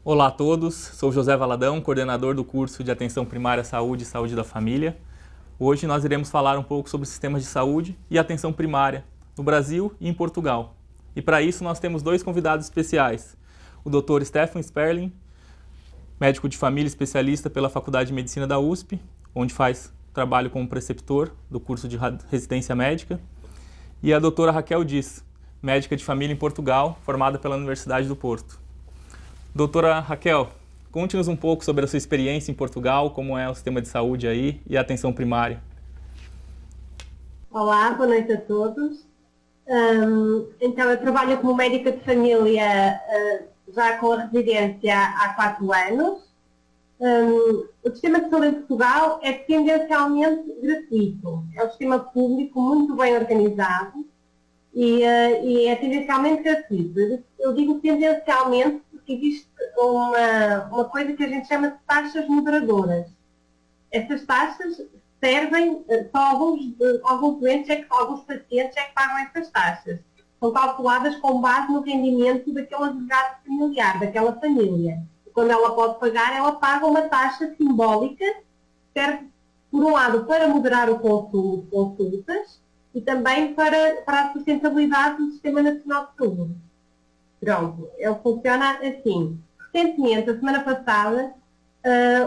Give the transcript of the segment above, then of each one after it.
Olá a todos, sou José Valadão, coordenador do curso de Atenção Primária à Saúde e Saúde da Família. Hoje nós iremos falar um pouco sobre sistemas de saúde e atenção primária no Brasil e em Portugal. E para isso nós temos dois convidados especiais, o Dr. Stefan Sperling, médico de família especialista pela Faculdade de Medicina da USP, onde faz trabalho como preceptor do curso de residência médica, e a doutora Raquel Diz, médica de família em Portugal, formada pela Universidade do Porto. Doutora Raquel, conte-nos um pouco sobre a sua experiência em Portugal, como é o sistema de saúde aí e a atenção primária. Olá, boa noite a todos. Então, eu trabalho como médica de família já com a residência há 4 anos. O sistema de saúde em Portugal é tendencialmente gratuito. É um sistema público muito bem organizado e é tendencialmente gratuito. Eu digo tendencialmente porque existe uma coisa que a gente chama de taxas moderadoras. Essas taxas servem só alguns doentes, alguns pacientes é que pagam essas taxas. São calculadas com base no rendimento daquele agregado familiar, daquela família. E quando ela pode pagar, ela paga uma taxa simbólica, serve, por um lado, para moderar o consumo de consultas e também para a sustentabilidade do Sistema Nacional de Saúde. Pronto, ele funciona assim. Recentemente, a semana passada,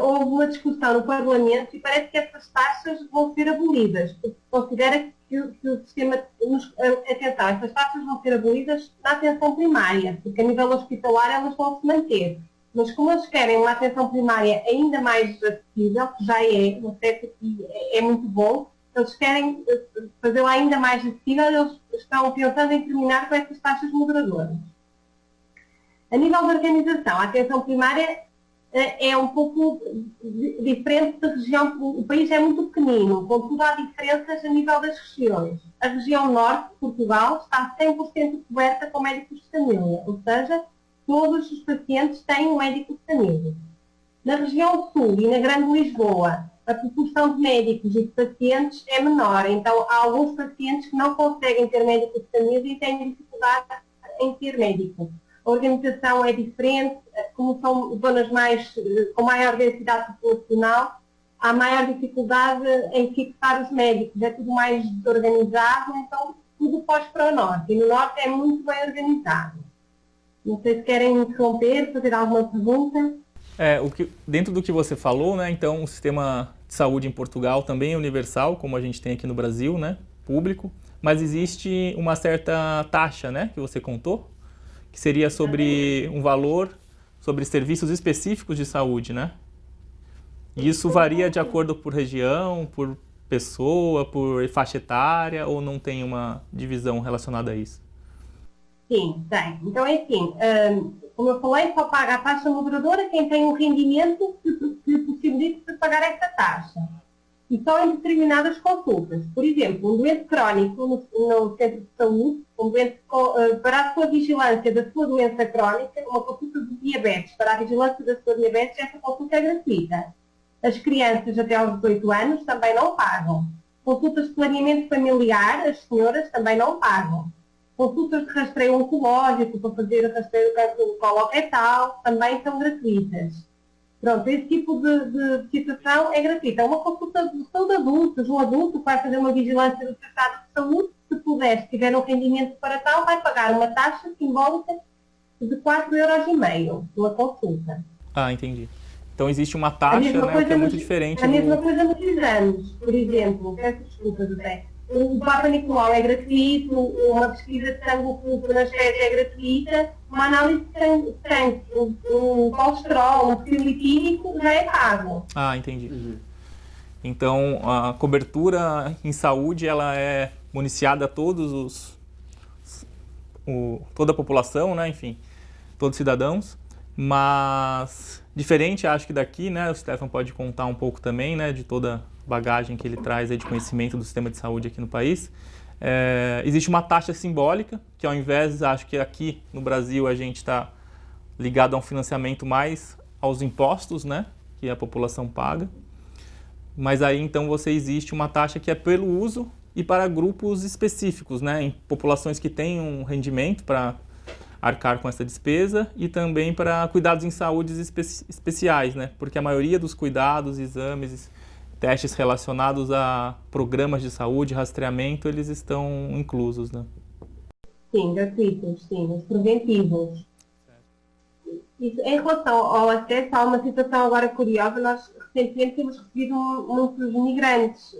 houve uma discussão no Parlamento e parece que essas taxas vão ser abolidas, porque considera que o sistema... Atenção, essas taxas vão ser abolidas na atenção primária, porque a nível hospitalar elas vão se manter. Mas como eles querem uma atenção primária ainda mais acessível, que já é, o acesso aqui é muito bom, eles querem fazê-la ainda mais acessível, eles estão pensando em terminar com essas taxas moderadoras. A nível da organização, a atenção primária é um pouco diferente da região. O país é muito pequenino, contudo há diferenças a nível das regiões. A região norte de Portugal está 100% coberta com médicos de família, ou seja, todos os pacientes têm um médico de família. Na região sul e na Grande Lisboa, a proporção de médicos e de pacientes é menor, então há alguns pacientes que não conseguem ter médico de família e têm dificuldade em ter médico. A organização é diferente, como são zonas com maior densidade populacional, há maior dificuldade em fixar os médicos, é tudo mais desorganizado, então tudo foge para o norte, e no norte é muito bem organizado. Não sei se querem interromper, fazer alguma pergunta. Dentro do que você falou, né, então o sistema de saúde em Portugal também é universal, como a gente tem aqui no Brasil, né, público, mas existe uma certa taxa, né, que você contou, que seria sobre um valor, sobre serviços específicos de saúde, né? E isso varia de acordo por região, por pessoa, por faixa etária, ou não tem uma divisão relacionada a isso? Sim, tem. Então é assim, como eu falei, só paga a taxa moderadora quem tem um rendimento que lhe possibilite pagar essa taxa. E só em determinadas consultas. Por exemplo, um doente crónico no centro de saúde, um doente para a sua vigilância da sua doença crónica, uma consulta de diabetes, para a vigilância da sua diabetes, essa consulta é gratuita. As crianças até aos 18 anos também não pagam. Consultas de planeamento familiar, as senhoras também não pagam. Consultas de rastreio oncológico, para fazer o rastreio do câncer coloretal, também são gratuitas. Pronto, esse tipo de situação é gratuita. É uma consulta de saúde adultos. Um adulto vai fazer uma vigilância do seu estado de saúde, se puder, se tiver um rendimento para tal, vai pagar uma taxa simbólica de 4,5 € pela consulta. Ah, entendi. Então existe uma taxa, né, que é muito diferente. A mesma coisa nos exames, por exemplo. Peço desculpas até. O Papa Nicolau é gratuito, uma pesquisa de sangue oculto na espécie é gratuita, uma análise de sangue, um colesterol, um perfil lipídico já é pago. Ah, entendi. Então, a cobertura em saúde, ela é municiada a toda a população, né, enfim, todos os cidadãos, mas diferente, acho que daqui, né, o Stefan pode contar um pouco também, né, de toda bagagem que ele traz aí de conhecimento do sistema de saúde aqui no país. Existe uma taxa simbólica, que ao invés, acho que aqui no Brasil a gente está ligado a um financiamento mais aos impostos, né, que a população paga. Mas aí então existe uma taxa que é pelo uso e para grupos específicos, né, em populações que têm um rendimento para arcar com essa despesa e também para cuidados em saúde especiais, né? Porque a maioria dos cuidados, exames, testes relacionados a programas de saúde, rastreamento, eles estão inclusos, né? Sim, gratuitos, sim, os preventivos. Isso, em relação ao acesso, há uma situação agora curiosa. Nós recentemente temos recebido muitos imigrantes,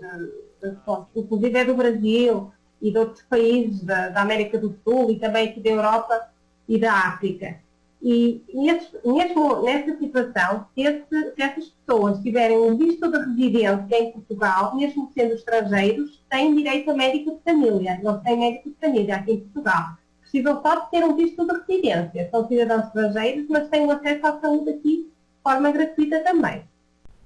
inclusive é do Brasil e de outros países da América do Sul e também aqui da Europa e da África. E mesmo nessa situação, se essas pessoas tiverem um visto de residência em Portugal, mesmo sendo estrangeiros, têm direito a médico de família. Eles têm médico de família aqui em Portugal. Precisam só de ter um visto de residência. São cidadãos estrangeiros, mas têm o acesso à saúde aqui de forma gratuita também.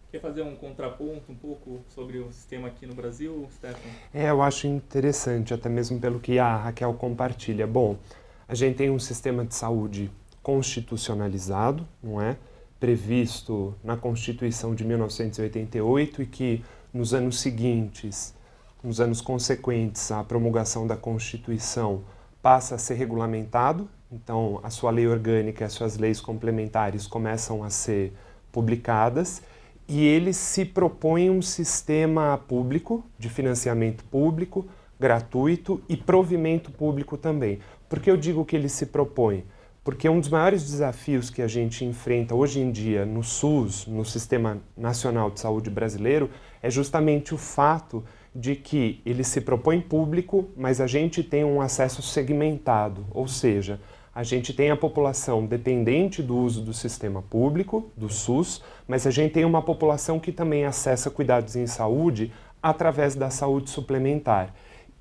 Quer fazer um contraponto um pouco sobre o sistema aqui no Brasil, Stefan? Eu acho interessante, até mesmo pelo que a Raquel compartilha. Bom, a gente tem um sistema de saúde constitucionalizado, não é? Previsto na Constituição de 1988 e que nos anos seguintes, nos anos consequentes à promulgação da Constituição, passa a ser regulamentado. Então, a sua lei orgânica e as suas leis complementares começam a ser publicadas e ele se propõe um sistema público, de financiamento público, gratuito e provimento público também. Por que eu digo que ele se propõe? Porque um dos maiores desafios que a gente enfrenta hoje em dia no SUS, no Sistema Nacional de Saúde brasileiro, é justamente o fato de que ele se propõe público, mas a gente tem um acesso segmentado, ou seja, a gente tem a população dependente do uso do sistema público, do SUS, mas a gente tem uma população que também acessa cuidados em saúde através da saúde suplementar.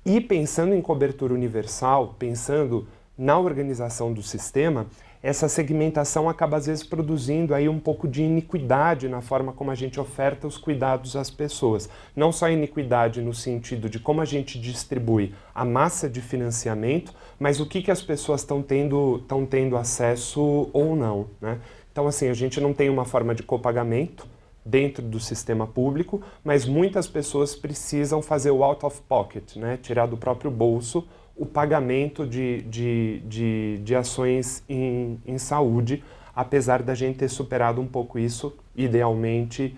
E pensando em cobertura universal, pensando na organização do sistema, essa segmentação acaba às vezes produzindo aí um pouco de iniquidade na forma como a gente oferta os cuidados às pessoas. Não só iniquidade no sentido de como a gente distribui a massa de financiamento, mas o que as pessoas estão tendo acesso ou não, né? Então, assim, a gente não tem uma forma de copagamento dentro do sistema público, mas muitas pessoas precisam fazer o out of pocket, né? Tirar do próprio bolso o pagamento de ações em saúde, apesar da gente ter superado um pouco isso, idealmente,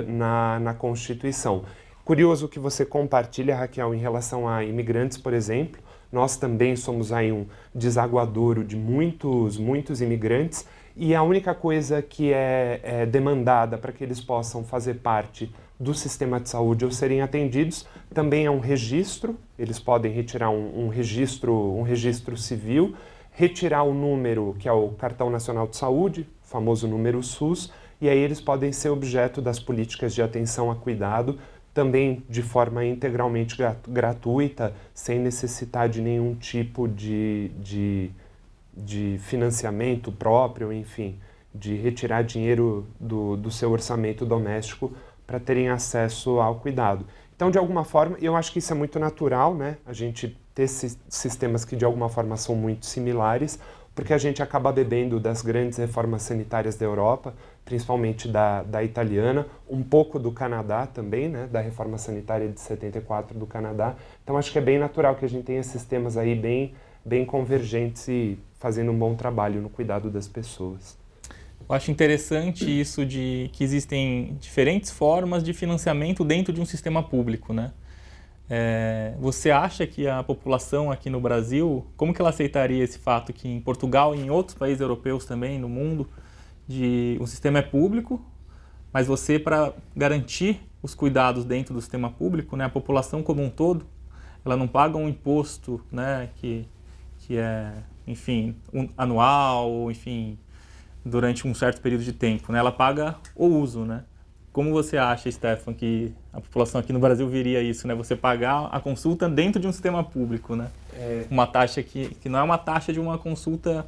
na Constituição. Curioso que você compartilha, Raquel, em relação a imigrantes, por exemplo. Nós também somos aí um desaguadouro de muitos imigrantes, e a única coisa que é demandada para que eles possam fazer parte do sistema de saúde ou serem atendidos também é um registro. Eles podem retirar um registro civil, retirar o número que é o Cartão Nacional de Saúde, o famoso número SUS, e aí eles podem ser objeto das políticas de atenção a cuidado, também de forma integralmente gratuita, sem necessitar de nenhum tipo de financiamento próprio, enfim, de retirar dinheiro do seu orçamento doméstico para terem acesso ao cuidado. Então, de alguma forma, eu acho que isso é muito natural, né? A gente ter sistemas que de alguma forma são muito similares, porque a gente acaba bebendo das grandes reformas sanitárias da Europa, principalmente da italiana, um pouco do Canadá também, né? Da reforma sanitária de 74 do Canadá. Então, acho que é bem natural que a gente tenha sistemas aí bem convergentes e fazendo um bom trabalho no cuidado das pessoas. Eu acho interessante isso de que existem diferentes formas de financiamento dentro de um sistema público, né? Você acha que a população aqui no Brasil, como que ela aceitaria esse fato que em Portugal e em outros países europeus também, no mundo, o sistema é público, mas você, para garantir os cuidados dentro do sistema público, né, a população como um todo, ela não paga um imposto, né, que é, enfim, anual, enfim, durante um certo período de tempo, né? Ela paga o uso, né? Como você acha, Stefan, que a população aqui no Brasil viria isso, né? Você pagar a consulta dentro de um sistema público, né? Uma taxa que não é uma taxa de uma consulta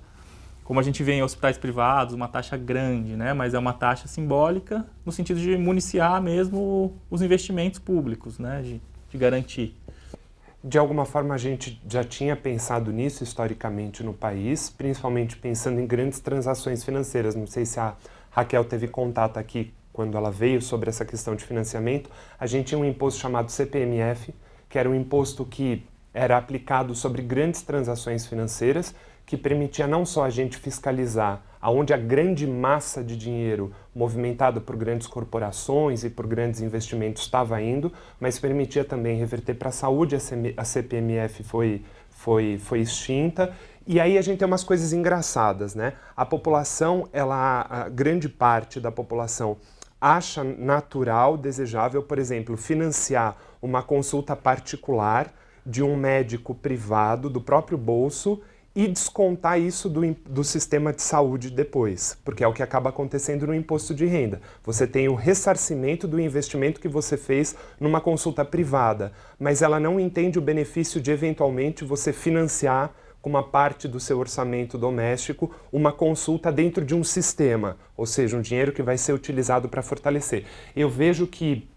como a gente vê em hospitais privados, uma taxa grande, né? Mas é uma taxa simbólica no sentido de municiar mesmo os investimentos públicos, né? De garantir. De alguma forma, a gente já tinha pensado nisso historicamente no país, principalmente pensando em grandes transações financeiras. Não sei se a Raquel teve contato aqui quando ela veio sobre essa questão de financiamento. A gente tinha um imposto chamado CPMF, que era um imposto que era aplicado sobre grandes transações financeiras, que permitia não só a gente fiscalizar aonde a grande massa de dinheiro movimentado por grandes corporações e por grandes investimentos estava indo, mas permitia também reverter para a saúde. A CPMF foi extinta. E aí a gente tem umas coisas engraçadas, né? A população, a grande parte da população acha natural, desejável, por exemplo, financiar uma consulta particular de um médico privado do próprio bolso e descontar isso do sistema de saúde depois, porque é o que acaba acontecendo no imposto de renda. Você tem o ressarcimento do investimento que você fez numa consulta privada, mas ela não entende o benefício de eventualmente você financiar com uma parte do seu orçamento doméstico uma consulta dentro de um sistema, ou seja, um dinheiro que vai ser utilizado para fortalecer. Eu vejo que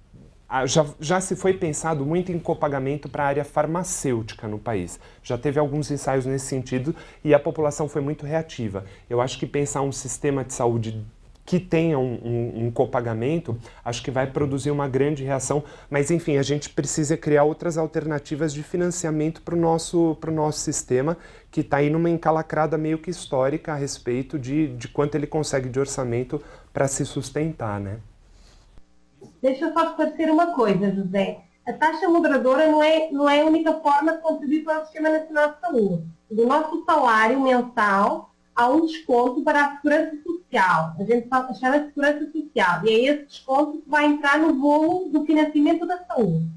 já se foi pensado muito em copagamento para a área farmacêutica no país. Já teve alguns ensaios nesse sentido e a população foi muito reativa. Eu acho que pensar um sistema de saúde que tenha um copagamento, acho que vai produzir uma grande reação, mas enfim, a gente precisa criar outras alternativas de financiamento para o nosso sistema, que está aí numa encalacrada meio que histórica a respeito de quanto ele consegue de orçamento para se sustentar, né? Deixa eu só esclarecer uma coisa, José. A taxa moderadora não é a única forma de contribuir para o Sistema Nacional de Saúde. Do nosso salário mensal, há um desconto para a Segurança Social. A gente chama de Segurança Social. E é esse desconto que vai entrar no bolo do financiamento da saúde.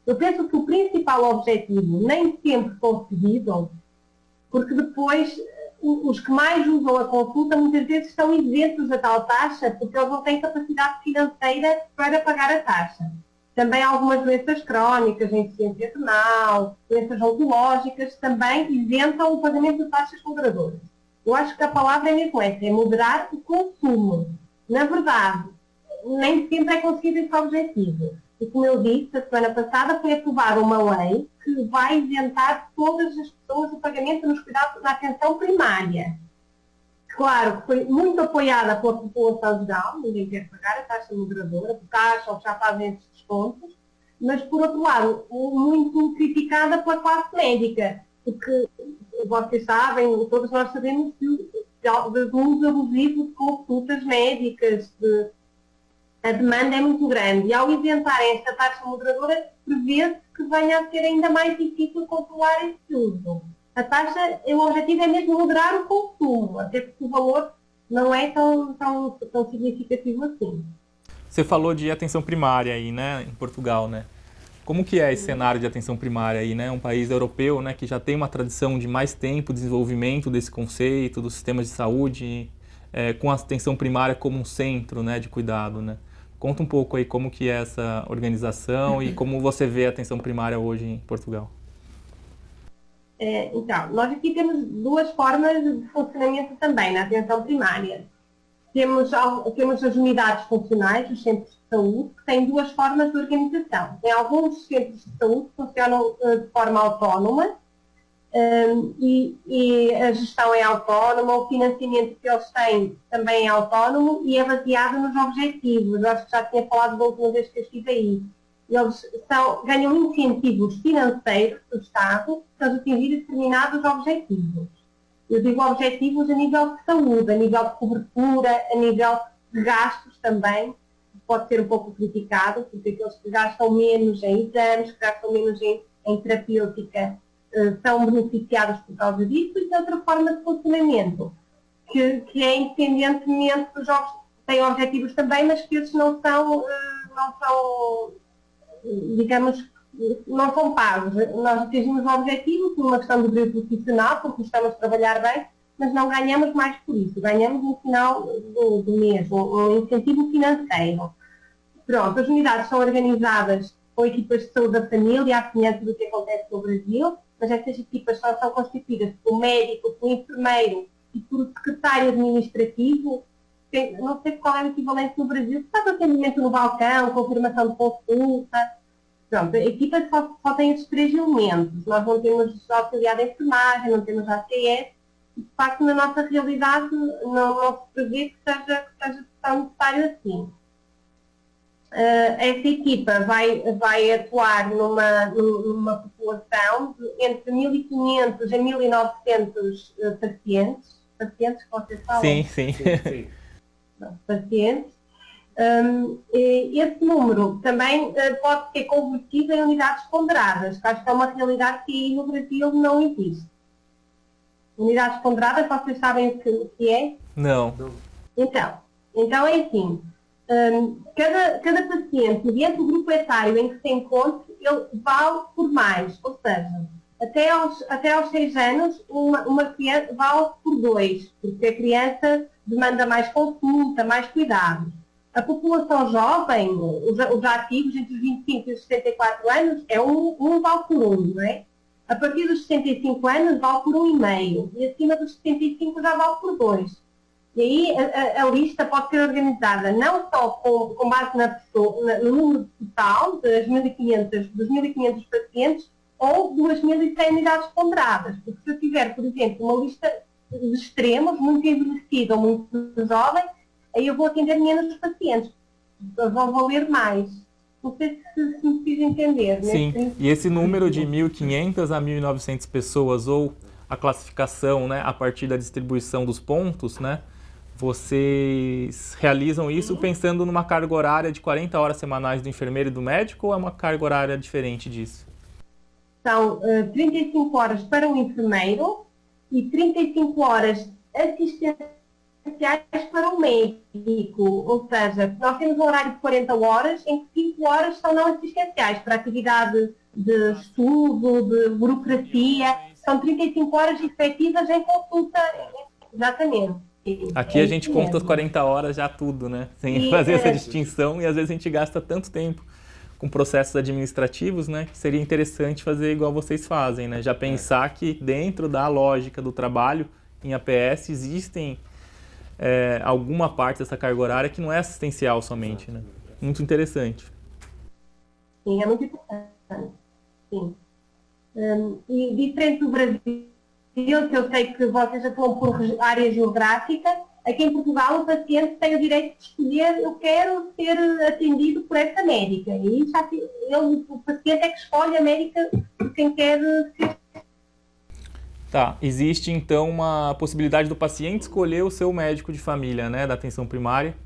Eu penso que o principal objetivo nem sempre conseguido, porque depois os que mais usam a consulta muitas vezes estão isentos da tal taxa porque eles não têm capacidade financeira para pagar a taxa. Também algumas doenças crónicas, insuficiência renal, doenças oncológicas, também isentam o pagamento de taxas moderadoras. Eu acho que a palavra é mesmo essa, é moderar o consumo. Na verdade, nem sempre é conseguido esse objetivo. E como eu disse, a semana passada foi aprovada uma lei que vai isentar todas as pessoas o pagamento nos cuidados da atenção primária. Claro que foi muito apoiada pela população geral, ninguém quer pagar a taxa moderadora, porque acham que já fazem esses descontos, mas por outro lado, muito criticada pela classe médica, porque vocês sabem, todos nós sabemos do uso abusivo de consultas médicas, a demanda é muito grande. E ao isentarem esta taxa moderadora, prevê-se que venha a ser ainda mais difícil controlar esse uso. A taxa, o objetivo é mesmo moderar o consumo, até porque o valor não é tão significativo assim. Você falou de atenção primária aí, né, em Portugal, né? Como que é esse cenário de atenção primária aí, né? Um país europeu, né, que já tem uma tradição de mais tempo de desenvolvimento desse conceito, dos sistemas de saúde, com a atenção primária como um centro, né, de cuidado, né? Conta um pouco aí como que é essa organização e como você vê a atenção primária hoje em Portugal. Então, nós aqui temos duas formas de funcionamento também na atenção primária. Temos as unidades funcionais, os centros de saúde, que têm duas formas de organização. Tem alguns centros de saúde que funcionam de forma autónoma e a gestão é autónoma, o financiamento que eles têm também é autónomo e é baseado nos objetivos. Eu acho que já tinha falado da última vez que eu estive aí. Eles ganham incentivos financeiros do Estado para atingir determinados objetivos. Eu digo objetivos a nível de saúde, a nível de cobertura, a nível de gastos também. Pode ser um pouco criticado, porque aqueles que gastam menos em exames, que gastam menos em terapêutica, são beneficiados por causa disso. E tem outra forma de funcionamento, que é independentemente dos jogos, têm objetivos também, mas que esses não são digamos, não são pagos. Nós atingimos o objetivo por uma questão de brilho profissional, porque estamos a trabalhar bem, mas não ganhamos mais por isso. Ganhamos no final do mês, um incentivo financeiro. Pronto, as unidades são organizadas com equipas de saúde da família, à semelhança do que acontece no Brasil, mas estas equipas só são constituídas por médico, por enfermeiro e por secretário administrativo. Não sei qual é o equivalente no Brasil, faz atendimento no balcão, confirmação de consulta. Pronto, a equipa só tem esses três elementos. Nós não temos auxiliar de enfermagem, não temos ACS, e de facto na nossa realidade não se prevê que seja tão necessário assim. essa equipa vai atuar numa população de entre 1.500 a 1.900 pacientes que vocês falam? Sim. Pacientes. Esse número também pode ser convertido em unidades ponderadas, que acho que é uma realidade que no Brasil não existe. Unidades ponderadas, vocês sabem o que é? Não. Então é assim, cada paciente, mediante o grupo etário em que se encontra, ele vale por mais, ou seja, até aos 6 anos, uma criança vale por 2, porque a criança demanda mais consulta, mais cuidados. A população jovem, os ativos entre os 25 e os 64 anos, é um vale por 1, não é? A partir dos 65 anos vale por 1,5 e acima dos 75 já vale por 2. E aí a lista pode ser organizada não só com base no número total dos 1.500 pacientes ou 2.100 unidades ponderadas. Porque se eu tiver, por exemplo, uma lista de extremos, muito envelhecida ou muito jovem, aí eu vou atender menos pacientes. Vão valer mais. Não sei se me fiz entender. Sim, e esse número de 1.500 a 1.900 pessoas, ou a classificação, né, a partir da distribuição dos pontos, né, vocês realizam isso pensando numa carga horária de 40 horas semanais do enfermeiro e do médico, ou é uma carga horária diferente disso? São 35 horas para o enfermeiro e 35 horas assistenciais para o médico, ou seja, nós temos um horário de 40 horas, em que 5 horas são não assistenciais, para atividade de estudo, de burocracia, são 35 horas efetivas em consulta, exatamente. Aqui a gente conta as 40 horas já tudo, né? Sem fazer essa distinção, e às vezes a gente gasta tanto tempo com processos administrativos, né? Que seria interessante fazer igual vocês fazem, né? Já pensar que dentro da lógica do trabalho em APS existem alguma parte dessa carga horária que não é assistencial somente, né? Muito interessante. Sim, é muito importante. Sim. E diferente do Brasil, que eu sei que vocês atuam por área geográfica, aqui em Portugal o paciente tem o direito de escolher: eu quero ser atendido por esta médica. E o paciente é que escolhe a médica por quem quer ser. Tá, existe então uma possibilidade do paciente escolher o seu médico de família, né, da atenção primária,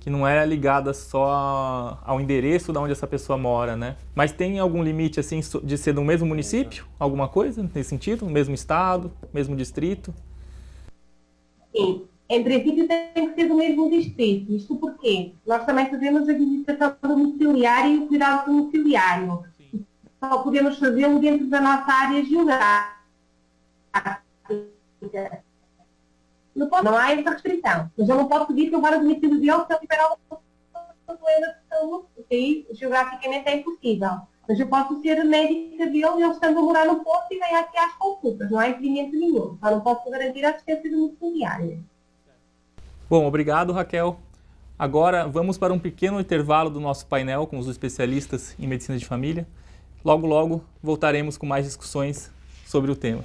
que não é ligada só ao endereço de onde essa pessoa mora, né? Mas tem algum limite, assim, de ser do mesmo município? Alguma coisa nesse sentido? Mesmo estado? Mesmo distrito? Sim, em princípio tem que ser do mesmo distrito. Isto porque nós também fazemos a visitação domiciliária e o cuidado domiciliário. Só podemos fazê-lo dentro da nossa área geográfica. Não há essa restrição, mas eu não posso pedir que eu vá no domicílio dele se ele tiver algum problema de saúde, porque aí geograficamente é impossível. Mas eu posso ser médica dele e ele estando a morar no Porto e vem aqui às consultas, não há impedimento nenhum. Só não posso garantir a assistência domiciliária. Bom, obrigado, Raquel. Agora vamos para um pequeno intervalo do nosso painel com os especialistas em medicina de família. Logo, logo voltaremos com mais discussões sobre o tema.